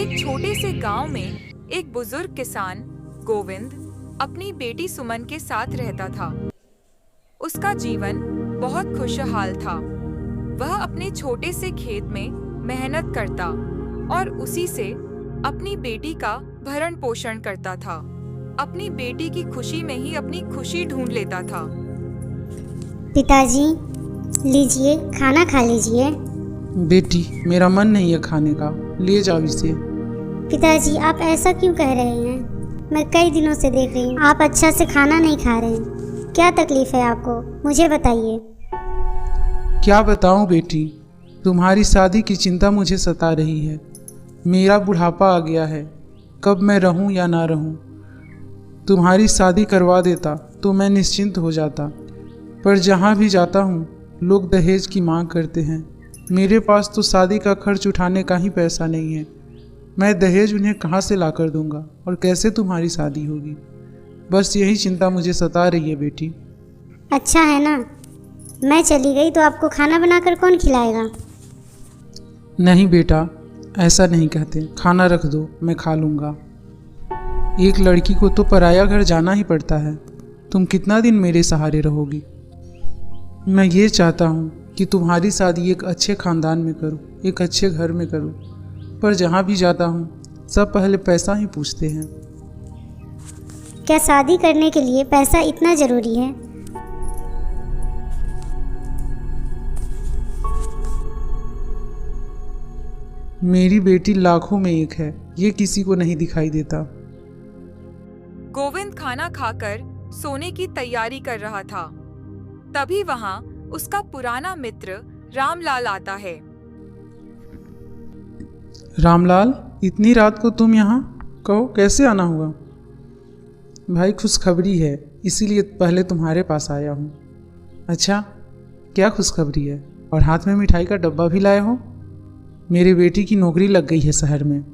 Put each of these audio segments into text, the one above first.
एक छोटे से गांव में एक बुजुर्ग किसान गोविंद अपनी बेटी सुमन के साथ रहता था। उसका जीवन बहुत खुशहाल था। वह अपने छोटे से खेत में मेहनत करता और उसी से अपनी बेटी का भरण पोषण करता था। अपनी बेटी की खुशी में ही अपनी खुशी ढूंढ लेता था। पिताजी, लीजिए खाना खा लीजिए। बेटी, मेरा मन नहीं है खाने का, ले जाओ इसे। पिताजी, आप ऐसा क्यों कह रहे हैं? मैं कई दिनों से देख रही हूँ आप अच्छा से खाना नहीं खा रहे हैं। क्या तकलीफ है आपको, मुझे बताइए। क्या बताऊं बेटी, तुम्हारी शादी की चिंता मुझे सता रही है। मेरा बुढ़ापा आ गया है, कब मैं रहूं या ना रहूं। तुम्हारी शादी करवा देता तो मैं निश्चिंत हो जाता, पर जहां भी जाता हूं लोग दहेज की मांग करते हैं। मेरे पास तो शादी का खर्च उठाने का ही पैसा नहीं है। मैं दहेज उन्हें कहां से ला कर दूंगा और कैसे तुम्हारी शादी होगी। बस यही चिंता मुझे सता रही है बेटी। अच्छा है ना, मैं चली गई तो आपको खाना बनाकर कौन खिलाएगा? नहीं बेटा, ऐसा नहीं कहते। खाना रख दो, मैं खा लूँगा। एक लड़की को तो पराया घर जाना ही पड़ता है। तुम कितना दिन मेरे सहारे रहोगी? मैं ये चाहता हूँ कि तुम्हारी शादी एक अच्छे ख़ानदान में करूँ, एक अच्छे घर में करूँ, पर जहाँ भी जाता हूँ सब पहले पैसा ही पूछते हैं। क्या शादी करने के लिए पैसा इतना ज़रूरी है? मेरी बेटी लाखों में एक है, ये किसी को नहीं दिखाई देता। गोविंद खाना खाकर सोने की तैयारी कर रहा था। तभी वहां उसका पुराना मित्र रामलाल आता है। रामलाल, इतनी रात को तुम यहाँ? कहो कैसे आना हुआ? भाई, खुशखबरी है, इसीलिए पहले तुम्हारे पास आया हूँ। अच्छा, क्या खुशखबरी है? और हाथ में मिठाई का डब्बा भी लाए हो? मेरी बेटी की नौकरी लग गई है शहर में,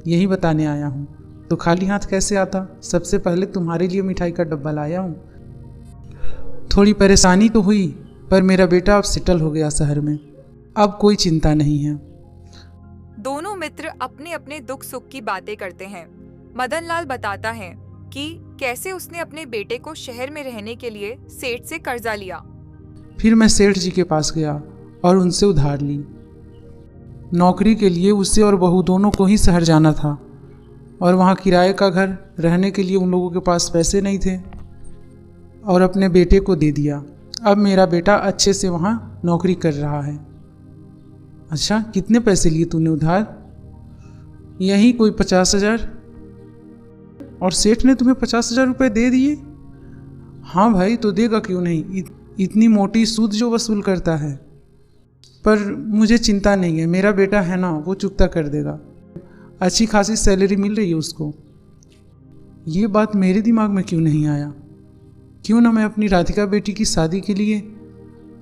यही बताने आया हूँ। तो खाली हाथ कैसे आता? सबसे पहले तुम्हारे लिए मिठाई का डब्बा लाया हूँ। थोड़ी परेशानी तो हुई, पर मेरा बेटा अब सेटल हो गया शहर में, अब कोई चिंता नहीं है। दोनों मित्र अपने अपने दुख सुख की बातें करते हैं। मदनलाल बताता है कि कैसे उसने अपने बेटे को शहर में रहने के लिए सेठ से कर्जा लिया। फिर मैं सेठ जी के पास गया और उनसे उधार ली। नौकरी के लिए उसे और बहू दोनों को ही शहर जाना था, और वहाँ किराए का घर रहने के लिए उन लोगों के पास पैसे नहीं थे, और अपने बेटे को दे दिया। अब मेरा बेटा अच्छे से वहाँ नौकरी कर रहा है। अच्छा, कितने पैसे लिए तूने उधार? यही कोई 50,000। और सेठ ने तुम्हें 50,000 रुपये दे दिए? हाँ भाई, तो देगा क्यों नहीं, इतनी मोटी सूद जो वसूल करता है। पर मुझे चिंता नहीं है, मेरा बेटा है ना, वो चुकता कर देगा। अच्छी खासी सैलरी मिल रही है उसको। ये बात मेरे दिमाग में क्यों नहीं आया? क्यों ना मैं अपनी राधिका बेटी की शादी के लिए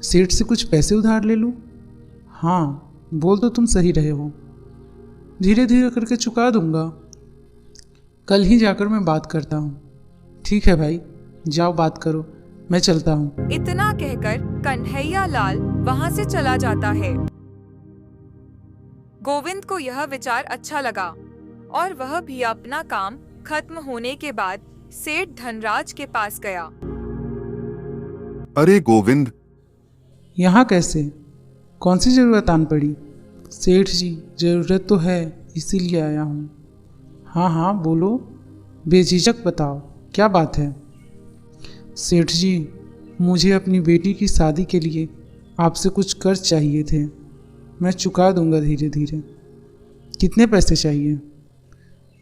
सेठ से कुछ पैसे उधार ले लूँ। हाँ, बोल तो तुम सही रहे हो, धीरे धीरे करके चुका दूंगा। कल ही जाकर मैं बात करता हूँ। ठीक है भाई, जाओ बात करो, मैं चलता हूँ। इतना कहकर कन्हैया लाल वहां से चला जाता है। गोविंद को यह विचार अच्छा लगा और वह भी अपना काम खत्म होने के बाद सेठ धनराज के पास गया। अरे गोविंद, यहाँ कैसे? कौन सी ज़रूरत आन पड़ी? सेठ जी, ज़रूरत तो है, इसीलिए आया हूँ। हाँ हाँ बोलो, बेझिझक बताओ, क्या बात है? सेठ जी, मुझे अपनी बेटी की शादी के लिए आपसे कुछ कर्ज चाहिए थे, मैं चुका दूंगा धीरे धीरे। कितने पैसे चाहिए?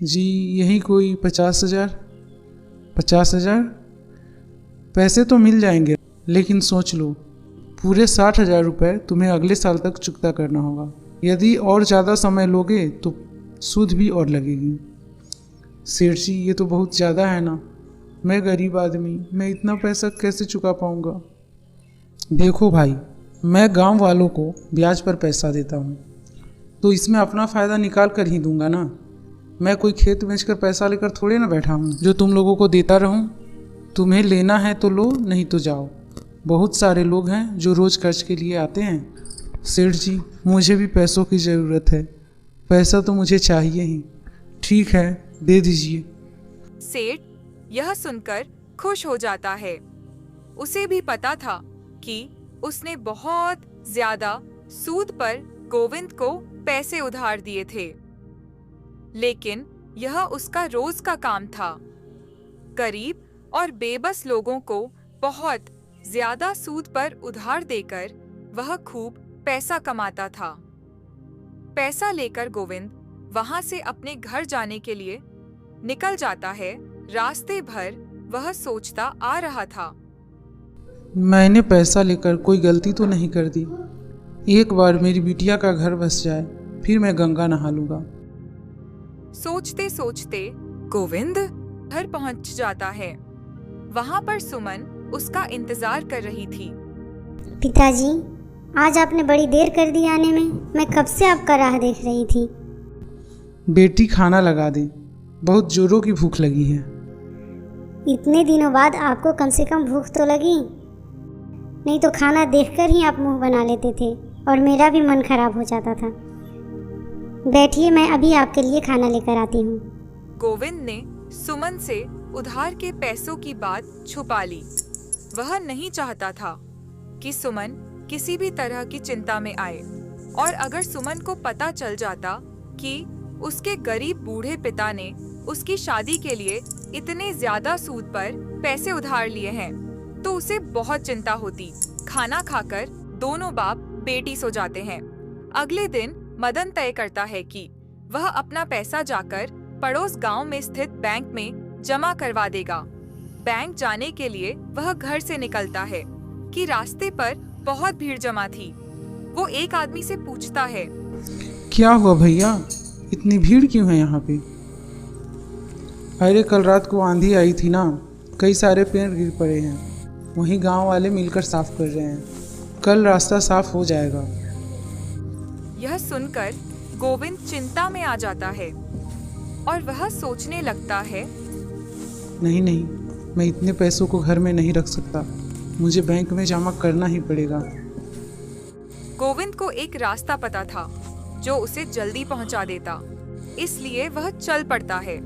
जी, यही कोई 50,000। 50,000? पैसे तो मिल जाएंगे, लेकिन सोच लो, पूरे 60,000 रुपये तुम्हें अगले साल तक चुकता करना होगा। यदि और ज़्यादा समय लोगे तो सूद भी और लगेगी। सेठ जी, ये तो बहुत ज़्यादा है ना, मैं गरीब आदमी, मैं इतना पैसा कैसे चुका पाऊँगा? देखो भाई, मैं गांव वालों को ब्याज पर पैसा देता हूँ, तो इसमें अपना फ़ायदा निकाल कर ही दूंगा ना। मैं कोई खेत बेचकर पैसा लेकर थोड़े ना बैठा हूँ जो तुम लोगों को देता रहूँ। तुम्हें लेना है तो लो, नहीं तो जाओ। बहुत सारे लोग हैं जो रोज़ खर्च के लिए आते हैं। सेठ जी, मुझे भी पैसों की ज़रूरत है, पैसा तो मुझे चाहिए ही। ठीक है, दे दीजिए। सेठ यह सुनकर खुश हो जाता है। उसे भी पता था कि उसने बहुत ज्यादा सूद पर गोविंद को पैसे उधार दिए थे, लेकिन यह उसका रोज का काम था। गरीब और बेबस लोगों को बहुत ज्यादा सूद पर उधार देकर वह खूब पैसा कमाता था। पैसा लेकर गोविंद वहां से अपने घर जाने के लिए निकल जाता है। रास्ते भर वह सोचता आ रहा था, मैंने पैसा लेकर कोई गलती तो नहीं कर दी। एक बार मेरी बिटिया का घर बस जाए, फिर मैं गंगा नहा लूंगा। सोचते सोचते गोविंद घर पहुंच जाता है। वहां पर सुमन उसका इंतजार कर रही थी। पिताजी, आज आपने बड़ी देर कर दी आने में। मैं कब से आपका राह देख रही थी। बेटी खाना लगा दे, बहुत जोरों की भूख लगी है। इतने दिनों बाद आपको कम से कम भूख तो लगी, नहीं तो खाना देखकर ही आप मुंह बना लेते थे और मेरा भी मन खराब हो जाता था। बैठिए, मैं अभी आपके लिए खाना लेकर आती हूँ। गोविंद ने सुमन से उधार के पैसों की बात छुपा ली। वह नहीं चाहता था कि सुमन किसी भी तरह की चिंता में आए, और अगर सुमन को पता चल जाता कि उसके गरीब बूढ़े पिता ने उसकी शादी के लिए इतने ज्यादा सूद पर पैसे उधार लिए हैं, तो उसे बहुत चिंता होती। खाना खाकर दोनों बाप बेटी सो जाते हैं। अगले दिन मदन तय करता है कि वह अपना पैसा जाकर पड़ोस गांव में स्थित बैंक में जमा करवा देगा। बैंक जाने के लिए वह घर से निकलता है कि रास्ते पर बहुत भीड़ जमा थी। वो एक आदमी से पूछता है, क्या हुआ भैया, इतनी भीड़ क्यों है यहाँ पे? अरे कल रात को आंधी आई थी ना, कई सारे पेड़ गिर पड़े हैं, वहीं गांव वाले मिलकर साफ कर रहे हैं। कल रास्ता साफ हो जाएगा। यह सुनकर गोविंद चिंता में आ जाता है और वह सोचने लगता है, नहीं नहीं, मैं इतने पैसों को घर में नहीं रख सकता, मुझे बैंक में जमा करना ही पड़ेगा। गोविंद को एक रास्ता पता था जो उसे जल्दी पहुंचा देता, इसलिए वह चल पड़ता है।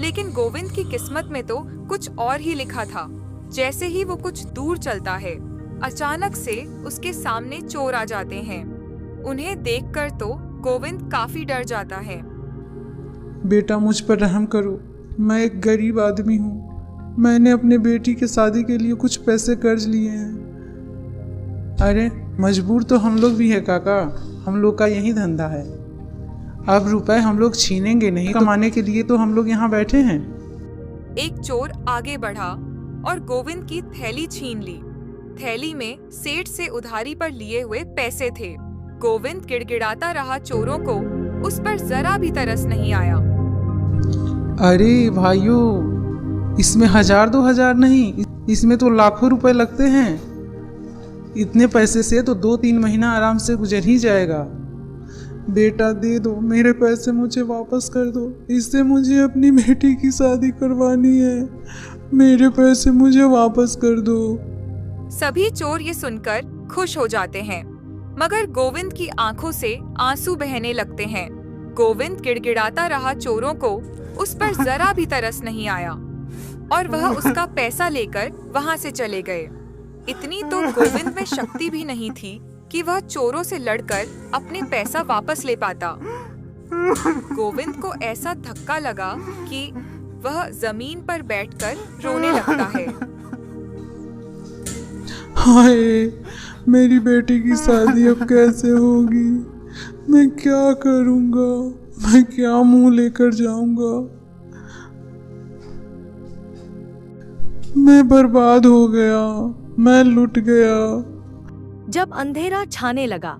लेकिन गोविंद की किस्मत में तो कुछ और ही लिखा था। जैसे ही वो कुछ दूर चलता है, अचानक से उसके सामने चोर आ जाते हैं। उन्हें देखकर तो गोविंद काफी डर जाता है। बेटा, मुझ पर रहम करो, मैं एक गरीब आदमी हूँ। मैंने अपने बेटी की शादी के लिए कुछ पैसे कर्ज लिए हैं। अरे मजबूर तो हम लोग भी है काका, हम लोग का यही धंधा है। अब रुपए हम लोग छीनेंगे नहीं, कमाने के लिए तो हम लोग यहाँ बैठे हैं। एक चोर आगे बढ़ा और गोविंद की थैली छीन ली। थैली में सेठ से उधारी पर लिए हुए पैसे थे। गोविंद गिड़गिड़ाता रहा। चोरों को उस पर जरा भी तरस नहीं आया। अरे भाइयों, इसमें 1000-2000 नहीं, इसमें तो लाखों रुपए लगते हैं। इतने पैसे से तो 2-3 महीना आराम से गुजर ही जाएगा। बेटा दे दो, मेरे पैसे मुझे वापस कर दो, इससे मुझे अपनी बेटी की शादी करवानी है। मेरे पैसे मुझे वापस कर दो। सभी चोर ये सुनकर खुश हो जाते हैं, मगर गोविंद की आंखों से आंसू बहने लगते हैं। गोविंद गिड़गिड़ाता रहा। चोरों को उस पर जरा भी तरस नहीं आया और वह उसका पैसा लेकर वहां से चले गए। इतनी तो गोविंद में शक्ति भी नहीं थी कि वह चोरों से लड़कर अपने पैसा वापस ले पाता। गोविंद को ऐसा धक्का लगा कि वह जमीन पर बैठकर रोने लगता है। हाय, मेरी बेटी की शादी अब कैसे होगी? मैं क्या करूँगा? मैं क्या मुंह लेकर जाऊंगा? मैं बर्बाद हो गया, मैं लुट गया। जब अंधेरा छाने लगा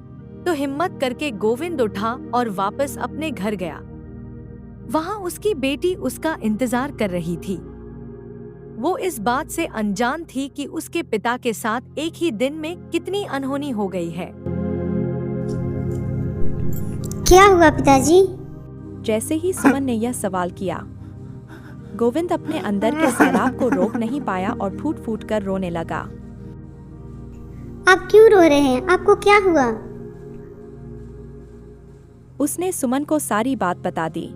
तो हिम्मत करके गोविंद उठा और वापस अपने घर गया। वहां उसकी बेटी उसका इंतजार कर रही थी। वो इस बात से अनजान थी कि उसके पिता के साथ एक ही दिन में कितनी अनहोनी हो गई है। क्या हुआ पिताजी? जैसे ही सुमन ने यह सवाल किया, गोविंद अपने अंदर के सैलाब को रोक नहीं पाया और फूट फूट कर रोने लगा। आप क्यों रो रहे हैं? आपको क्या हुआ? उसने सुमन को सारी बात बता दी।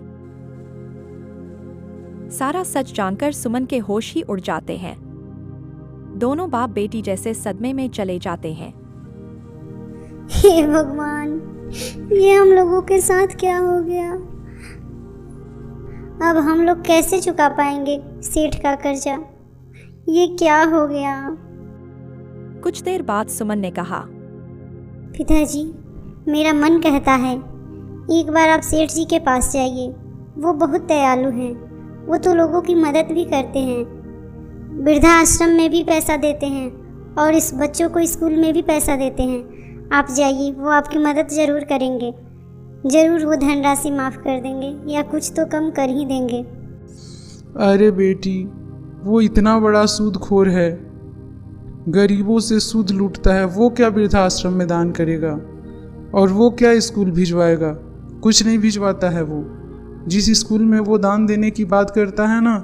सारा सच जानकर सुमन के होश ही उड़ जाते हैं। दोनों बाप बेटी जैसे सदमे में चले जाते हैं। हे भगवान, ये हम लोगों के साथ क्या हो गया? अब हम लोग कैसे चुका पाएंगे सेठ का कर्जा? ये क्या हो गया? कुछ देर बाद सुमन ने कहा, पिताजी, मेरा मन कहता है एक बार आप सेठ जी के पास जाइए। वो बहुत दयालु हैं। वो तो लोगों की मदद भी करते हैं, वृद्धा आश्रम में भी पैसा देते हैं और इस बच्चों को स्कूल में भी पैसा देते हैं। आप जाइए, वो आपकी मदद ज़रूर करेंगे। ज़रूर वो धनराशि माफ़ कर देंगे या कुछ तो कम कर ही देंगे। अरे बेटी, वो इतना बड़ा सूदखोर है, गरीबों से सूद लूटता है। वो क्या वृद्धाश्रम में दान करेगा और वो क्या स्कूल भिजवाएगा? कुछ नहीं भिजवाता है। वो जिस स्कूल में वो दान देने की बात करता है ना,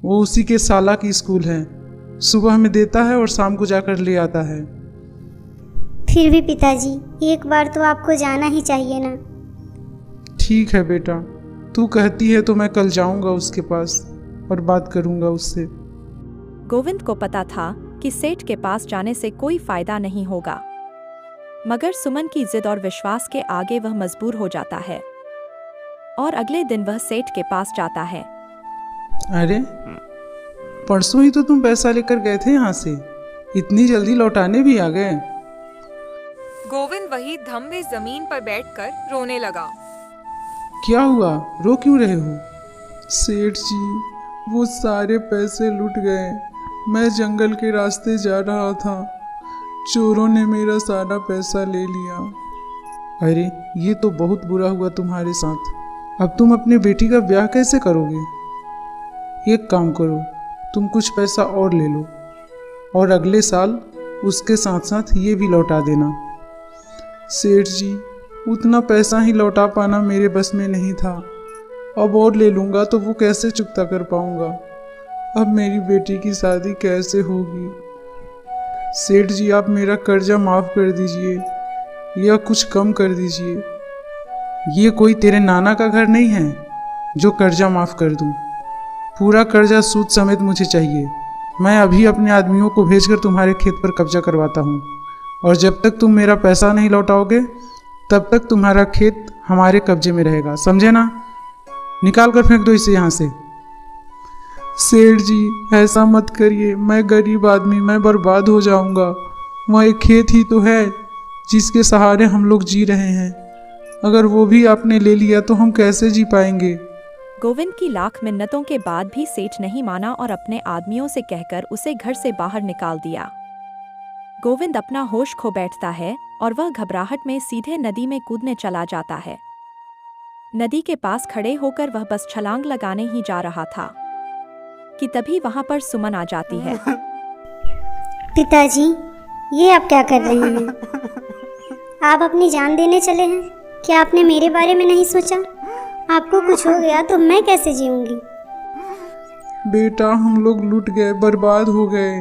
वो उसी के साला की स्कूल है। सुबह में देता है और शाम को जाकर ले आता है। फिर भी पिताजी, एक बार तो आपको जाना ही चाहिए ना। ठीक है बेटा, तू कहती है तो मैं कल जाऊंगा उसके पास और बात करूंगा उससे। गोविंद को पता था कि सेठ के पास जाने से कोई फायदा नहीं होगा, मगर सुमन की जिद और विश्वास के आगे वह मजबूर हो जाता है और अगले दिन वह सेठ के पास जाता है। अरे, परसों ही तो तुम पैसा लेकर गए थे यहाँ से, इतनी जल्दी लौटाने भी आ गए? गोविंद वही धम में जमीन पर बैठकर रोने लगा। क्या हुआ, रो क्यों रहे हो? सेठ जी, वो सारे पैसे लुट गए। मैं जंगल के रास्ते जा रहा था, चोरों ने मेरा सारा पैसा ले लिया। अरे, ये तो बहुत बुरा हुआ तुम्हारे साथ। अब तुम अपनी बेटी का ब्याह कैसे करोगे? एक काम करो, तुम कुछ पैसा और ले लो और अगले साल उसके साथ साथ ये भी लौटा देना। सेठ जी, उतना पैसा ही लौटा पाना मेरे बस में नहीं था। अब और ले लूँगा तो वो कैसे चुकता कर पाऊँगा? अब मेरी बेटी की शादी कैसे होगी? सेठ जी, आप मेरा कर्जा माफ़ कर दीजिए या कुछ कम कर दीजिए। ये कोई तेरे नाना का घर नहीं है जो कर्जा माफ़ कर दूँ। पूरा कर्जा सूद समेत मुझे चाहिए। मैं अभी अपने आदमियों को भेजकर तुम्हारे खेत पर कब्जा करवाता हूँ और जब तक तुम मेरा पैसा नहीं लौटाओगे तब तक तुम्हारा खेत हमारे कब्जे में रहेगा, समझे ना? निकाल कर फेंक दो इसे यहाँ से। सेठ जी, ऐसा मत करिए, मैं गरीब आदमी, मैं बर्बाद हो जाऊंगा। वहाँ एक खेत ही तो है जिसके सहारे हम लोग जी रहे हैं। अगर वो भी आपने ले लिया तो हम कैसे जी पाएंगे? गोविंद की लाख मिन्नतों के बाद भी सेठ नहीं माना और अपने आदमियों से कहकर उसे घर से बाहर निकाल दिया। गोविंद अपना होश खो बैठता है और वह घबराहट में सीधे नदी में कूदने चला जाता है। नदी के पास खड़े होकर वह बस छलांग लगाने ही जा रहा था कि तभी वहां पर सुमन आ जाती है। पिताजी, ये आप क्या कर रहे हैं? आप अपनी जान देने चले हैं? क्या आपने मेरे बारे में नहीं सोचा? आपको कुछ हो गया तो मैं कैसे जीऊंगी? बेटा, हम लोग लूट गए, बर्बाद हो गए।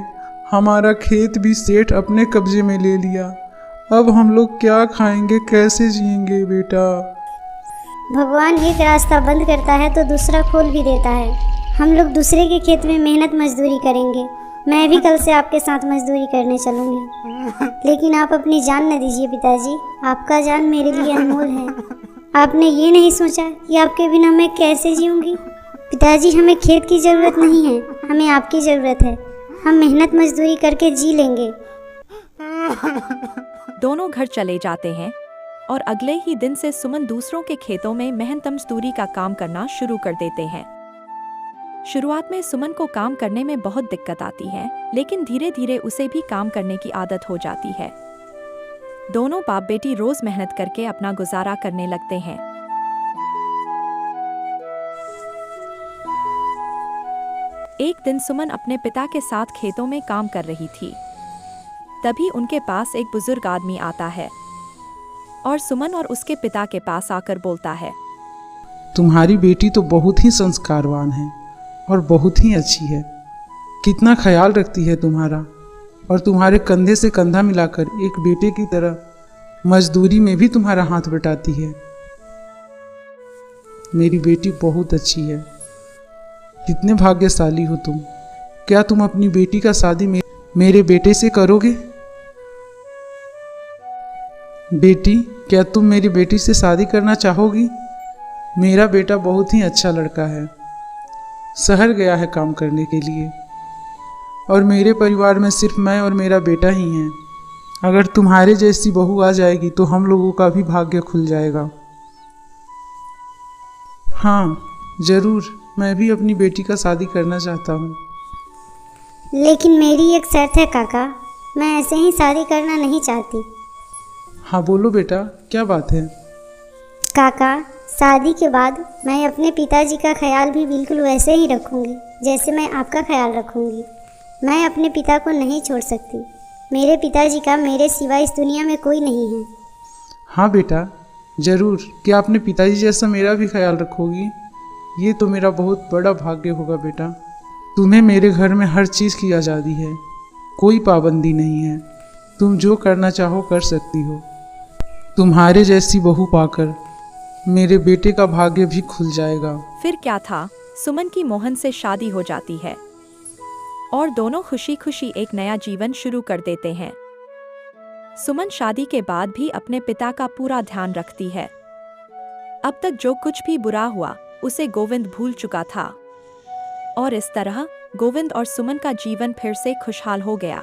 हमारा खेत भी सेठ अपने कब्जे में ले लिया। अब हम लोग क्या खाएंगे, कैसे जिएंगे बेटा? भगवान एक रास्ता बंद करता है तो दूसरा खोल भी देता है। हम लोग दूसरे के खेत में मेहनत मजदूरी करेंगे। मैं भी कल से आपके साथ मजदूरी करने चलूँगी, लेकिन आप अपनी जान न दीजिए पिताजी। आपका जान मेरे लिए अनमोल है। आपने ये नहीं सोचा कि आपके बिना मैं कैसे जीऊँगी? पिताजी, हमें खेत की ज़रूरत नहीं है, हमें आपकी ज़रूरत है। हम मेहनत मजदूरी करके जी लेंगे। दोनों घर चले जाते हैं और अगले ही दिन से सुमन दूसरों के खेतों में मेहनत मजदूरी का काम करना शुरू कर देते हैं। शुरुआत में सुमन को काम करने में बहुत दिक्कत आती है, लेकिन धीरे धीरे उसे भी काम करने की आदत हो जाती है। दोनों बाप बेटी रोज मेहनत करके अपना गुजारा करने लगते हैं। एक दिन सुमन अपने पिता के साथ खेतों में काम कर रही थी। तभी उनके पास एक बुजुर्ग आदमी आता है और सुमन और उसके पिता के पास आकर बोलता है, तुम्हारी बेटी तो बहुत ही संस्कारवान है और बहुत ही अच्छी है। कितना ख्याल रखती है तुम्हारा और तुम्हारे कंधे से कंधा मिलाकर एक बेटे की तरह मजदूरी में भी तुम्हारा हाथ बटाती है। मेरी बेटी बहुत अच्छी है। कितने भाग्यशाली हो तुम। क्या तुम अपनी बेटी का शादी मेरे बेटे से करोगे? बेटी, क्या तुम मेरी बेटी से शादी करना चाहोगी? मेरा बेटा बहुत ही अच्छा लड़का है। शहर गया है काम करने के लिए और मेरे परिवार में सिर्फ मैं और मेरा बेटा ही हैं। अगर तुम्हारे जैसी बहू आ जाएगी तो हम लोगों का भी भाग्य खुल जाएगा। हाँ, ज़रूर, मैं भी अपनी बेटी का शादी करना चाहता हूँ। लेकिन मेरी एक शर्त है काका, मैं ऐसे ही शादी करना नहीं चाहती। हाँ बोलो बेटा, क्या बात है? काका, शादी के बाद मैं अपने पिताजी का ख्याल भी बिल्कुल वैसे ही रखूँगी जैसे मैं आपका ख्याल रखूँगी। मैं अपने पिता को नहीं छोड़ सकती। मेरे पिताजी का मेरे सिवा इस दुनिया में कोई नहीं है। हाँ बेटा, ज़रूर। क्या अपने पिताजी जैसा मेरा भी ख्याल रखोगी? ये तो मेरा बहुत बड़ा भाग्य होगा बेटा। तुम्हें मेरे घर में हर चीज़ की आज़ादी है, कोई पाबंदी नहीं है। तुम जो करना चाहो कर सकती हो। तुम्हारे जैसी बहू पाकर मेरे बेटे का भाग्य भी खुल जाएगा। फिर क्या था, सुमन की मोहन से शादी हो जाती है और दोनों खुशी खुशी एक नया जीवन शुरू कर देते हैं। सुमन शादी के बाद भी अपने पिता का पूरा ध्यान रखती है। अब तक जो कुछ भी बुरा हुआ उसे गोविंद भूल चुका था और इस तरह गोविंद और सुमन का जीवन फिर से खुशहाल हो गया।